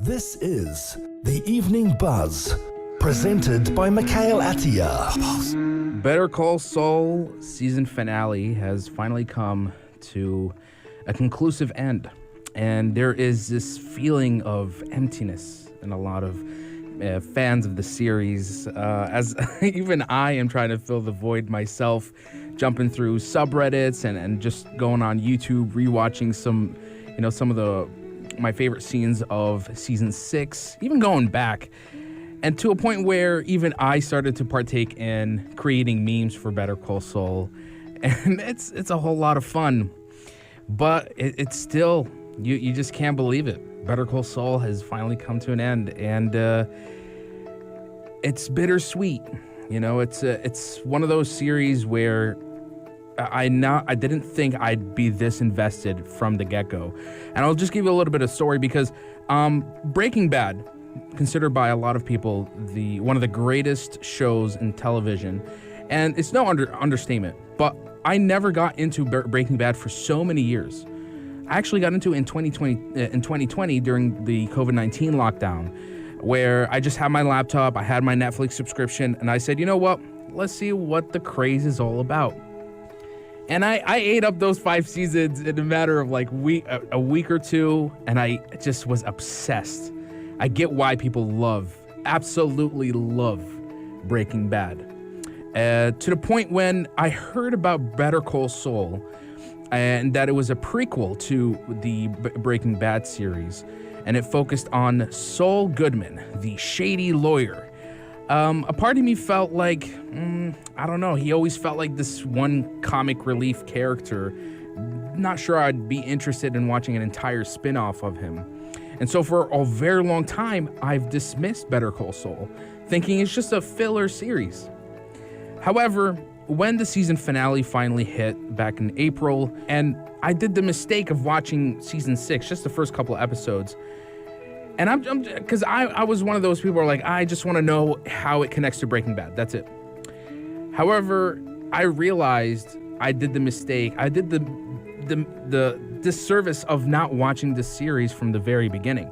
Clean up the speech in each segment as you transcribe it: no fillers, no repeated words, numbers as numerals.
This is The Evening Buzz, presented by Mikhail Atiyah. Better Call Saul season finale has finally come to a conclusive end. And there is this feeling of emptiness in a lot of fans of the series, as even I am trying to fill the void myself, jumping through subreddits and just going on YouTube, rewatching some of my favorite scenes of season 6, even going back, and to a point where even I started to partake in creating memes for Better Call Saul, and it's a whole lot of fun, but it's still, you just can't believe it. Better Call Saul has finally come to an end, and it's bittersweet. It's one of those series where I didn't think I'd be this invested from the get-go. And I'll just give you a little bit of story because Breaking Bad, considered by a lot of people one of the greatest shows in television, and it's no understatement, but I never got into Breaking Bad for so many years. I actually got into it in 2020 during the COVID-19 lockdown, where I just had my laptop, I had my Netflix subscription, and I said, you know what? Let's see what the craze is all about. And I ate up those 5 seasons in a matter of like a week or two, and I just was obsessed. I get why people absolutely love Breaking Bad. To the point when I heard about Better Call Saul, and that it was a prequel to the Breaking Bad series, and it focused on Saul Goodman, the shady lawyer. A part of me felt like, I don't know, he always felt like this one comic relief character. Not sure I'd be interested in watching an entire spin-off of him. And so for a very long time, I've dismissed Better Call Saul, thinking it's just a filler series. However, when the season finale finally hit back in April, and I did the mistake of watching season 6, just the first couple of episodes, and because I was one of those people who are like, I just want to know how it connects to Breaking Bad. That's it. However, I realized I did the mistake. I did the disservice of not watching the series from the very beginning.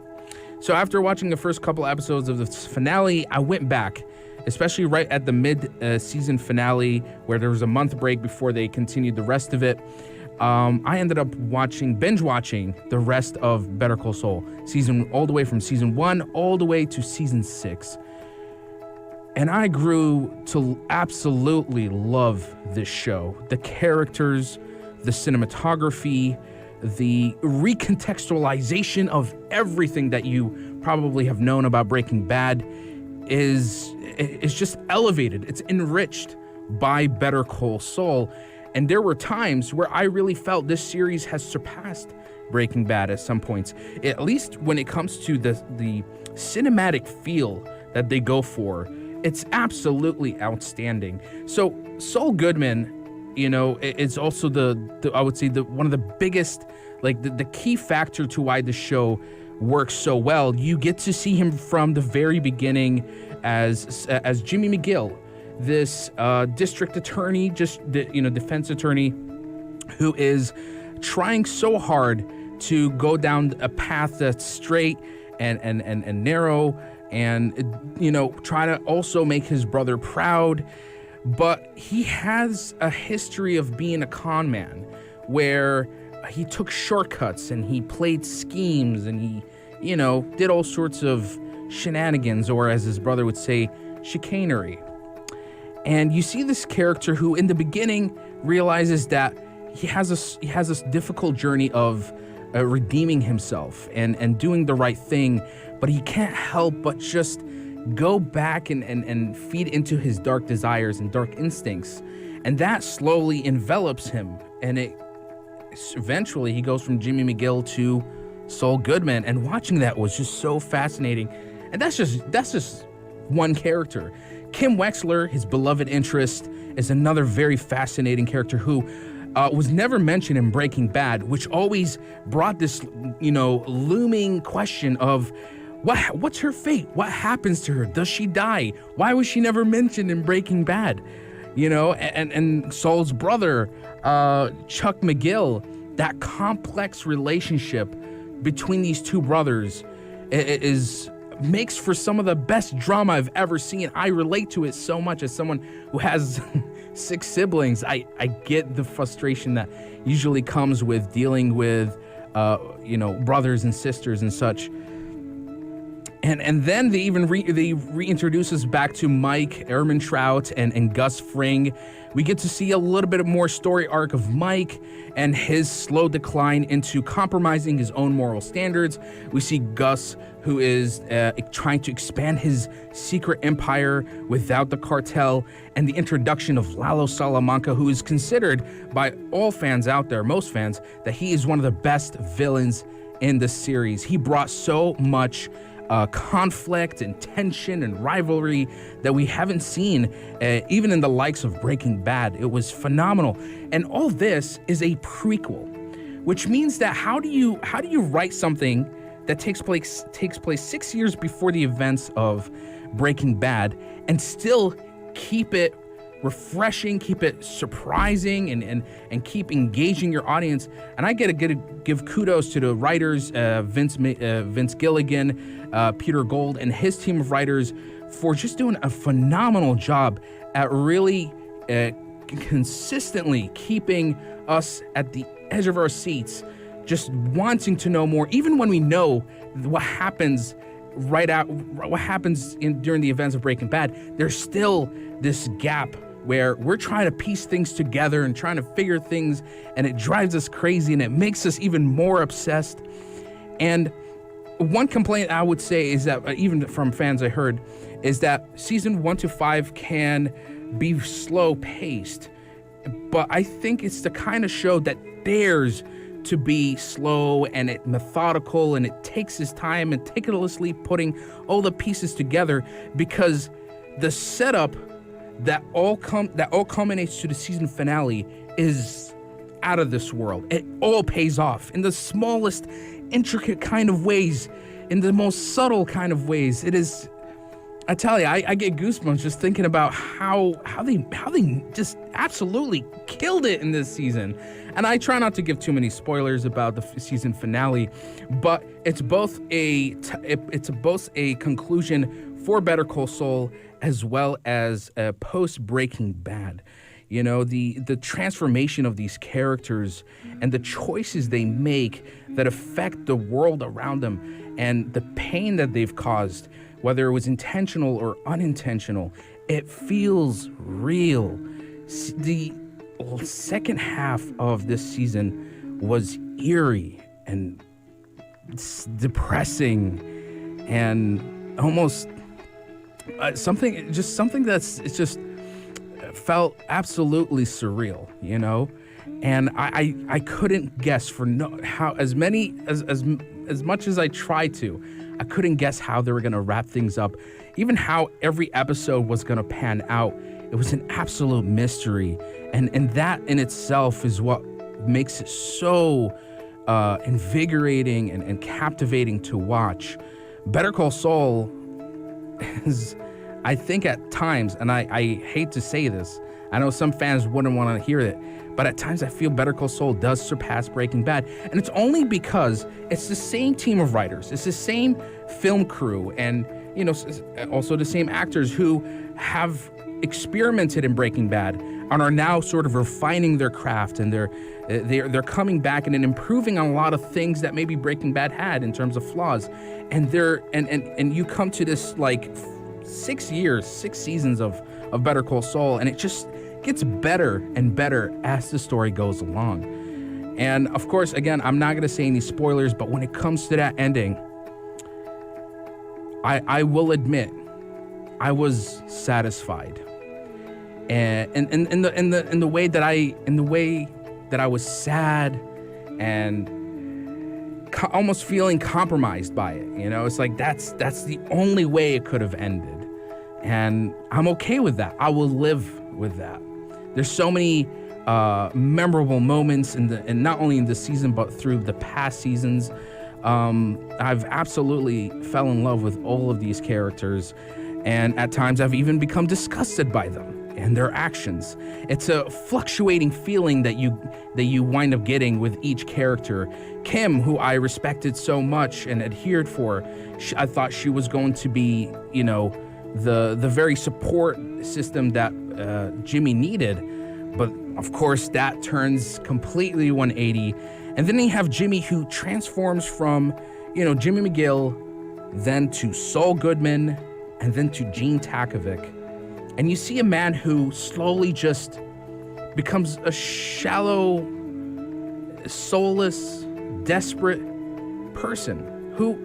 So after watching the first couple episodes of the finale, I went back, especially right at the mid-season finale, where there was a month break before they continued the rest of it. I ended up binge watching the rest of Better Call Saul, all the way from season 1 all the way to season 6. And I grew to absolutely love this show. The characters, the cinematography, the recontextualization of everything that you probably have known about Breaking Bad is just elevated. It's enriched by Better Call Saul. And there were times where I really felt this series has surpassed Breaking Bad at some points, at least when it comes to the cinematic feel that they go for. It's absolutely outstanding. So Saul Goodman, it's also I would say one of the biggest, like the key factor to why the show works so well. You get to see him from the very beginning as Jimmy McGill, this district attorney, defense attorney, who is trying so hard to go down a path that's straight and narrow, and try to also make his brother proud. But he has a history of being a con man, where he took shortcuts and he played schemes and he did all sorts of shenanigans, or as his brother would say, chicanery. And you see this character who in the beginning realizes that he has this difficult journey of redeeming himself and doing the right thing, but he can't help but just go back and feed into his dark desires and dark instincts. And that slowly envelops him, and eventually he goes from Jimmy McGill to Saul Goodman, and watching that was just so fascinating. And that's just one character. Kim Wexler, his beloved interest, is another very fascinating character who was never mentioned in Breaking Bad, which always brought this, looming question of what's her fate? What happens to her? Does she die? Why was she never mentioned in Breaking Bad? And Saul's brother, Chuck McGill, that complex relationship between these two brothers it is makes for some of the best drama I've ever seen. I relate to it so much as someone who has 6 siblings. I get the frustration that usually comes with dealing with, brothers and sisters and such. And then they even reintroduce us back to Mike Ehrmantraut and Gus Fring. We get to see a little bit more story arc of Mike and his slow decline into compromising his own moral standards. We see Gus, who is trying to expand his secret empire without the cartel, and the introduction of Lalo Salamanca, who is considered by all fans out there, most fans, that he is one of the best villains in the series. He brought so much conflict and tension and rivalry that we haven't seen even in the likes of Breaking Bad. It was phenomenal. And all this is a prequel, which means that how do you write something that takes place 6 years before the events of Breaking Bad and still keep it refreshing, keep it surprising, and keep engaging your audience? And I get to give kudos to the writers, Vince Gilligan, Peter Gold, and his team of writers for just doing a phenomenal job at really consistently keeping us at the edge of our seats, just wanting to know more, even when we know what happens during the events of Breaking Bad. There's still this gap where we're trying to piece things together and trying to figure things, and it drives us crazy and it makes us even more obsessed. And one complaint I would say is that, even from fans I heard, is that season 1 to 5 can be slow paced, but I think it's the kind of show that dares to be slow and it methodical, and it takes its time and meticulously putting all the pieces together, because the setup that all culminates to the season finale is out of this world. It all pays off in the smallest intricate kind of ways, in the most subtle kind of ways. It is, I tell you, I get goosebumps just thinking about how they just absolutely killed it in this season. And I try not to give too many spoilers about the season finale, but it's both a conclusion for Better Call Saul as well as post Breaking Bad. You know, the transformation of these characters and the choices they make that affect the world around them, and the pain that they've caused, whether it was intentional or unintentional, it feels real. The second half of this season was eerie and depressing and almost something that's just felt absolutely surreal, you know? And I couldn't guess as much as I tried to, I couldn't guess how they were going to wrap things up, even how every episode was going to pan out. It was an absolute mystery. And that in itself is what makes it so invigorating and captivating to watch. Better Call Saul is, I think at times, and I hate to say this, I know some fans wouldn't want to hear it, but at times I feel Better Call Saul does surpass Breaking Bad. And it's only because it's the same team of writers, it's the same film crew, and you know, also the same actors who have experimented in Breaking Bad and are now sort of refining their craft, and they're coming back and improving on a lot of things that maybe Breaking Bad had in terms of flaws. And you come to this like 6 seasons of Better Call Saul, and it just gets better and better as the story goes along. And of course, again, I'm not going to say any spoilers, but when it comes to that ending, I will admit I was satisfied, and in the way that I was sad and almost feeling compromised by it. You know, it's like that's the only way it could have ended, and I'm okay with that. I will live with that. There's so many memorable moments and not only in this season but through the past seasons. I've absolutely fell in love with all of these characters, and at times I've even become disgusted by them. and their actions. It's a fluctuating feeling that you wind up getting with each character. Kim, who I respected so much and adhered for, I thought she was going to be, the very support system that Jimmy needed. But of course, that turns completely 180. And then you have Jimmy, who transforms from, Jimmy McGill, then to Saul Goodman, and then to Gene Takovic. And you see a man who slowly just becomes a shallow, soulless, desperate person who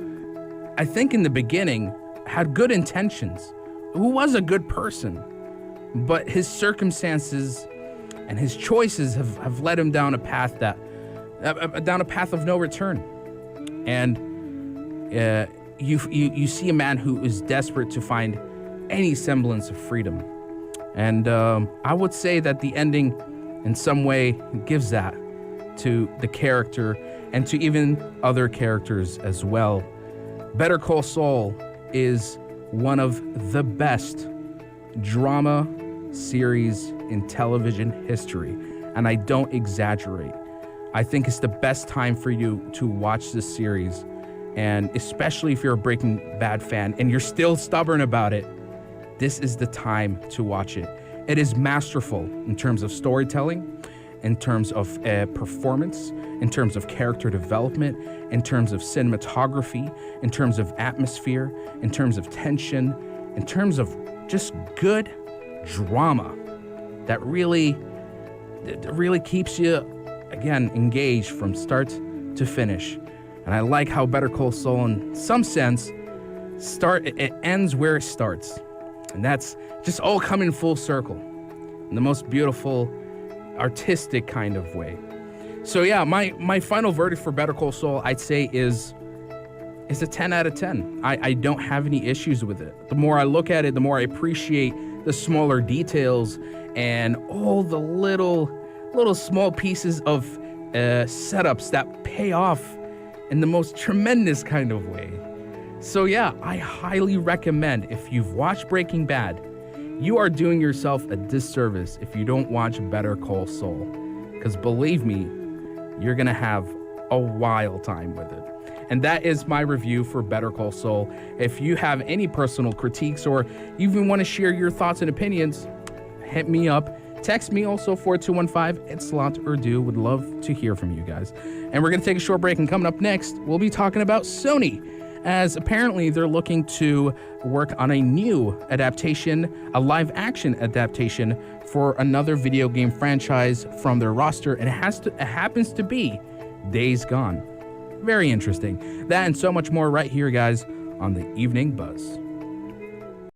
I think in the beginning had good intentions, who was a good person, but his circumstances and his choices have led him down a path of no return. And you see a man who is desperate to find any semblance of freedom. And I would say that the ending in some way gives that to the character and to even other characters as well. Better Call Saul is one of the best drama series in television history, and I don't exaggerate. I think it's the best time for you to watch this series, and especially if you're a Breaking Bad fan and you're still stubborn about it, this is the time to watch it. It is masterful in terms of storytelling, in terms of performance, in terms of character development, in terms of cinematography, in terms of atmosphere, in terms of tension, in terms of just good drama that really keeps you, again, engaged from start to finish. And I like how Better Call Saul, in some sense, it ends where it starts. And that's just all coming full circle in the most beautiful, artistic kind of way. So yeah, my final verdict for Better Call Saul, I'd say is a 10 out of 10. I don't have any issues with it. The more I look at it, the more I appreciate the smaller details and all the little small pieces of setups that pay off in the most tremendous kind of way. So yeah, I highly recommend, if you've watched Breaking Bad, you are doing yourself a disservice if you don't watch Better Call Saul. Because believe me, you're going to have a wild time with it. And that is my review for Better Call Saul. If you have any personal critiques or you even want to share your thoughts and opinions, hit me up. Text me also 4215. It's Lot Urdu. Would love to hear from you guys. And we're going to take a short break. And coming up next, we'll be talking about Sony, as apparently they're looking to work on a new adaptation, a live action adaptation for another video game franchise from their roster. And it happens to be Days Gone. Very interesting. That and so much more right here, guys, on the Evening Buzz.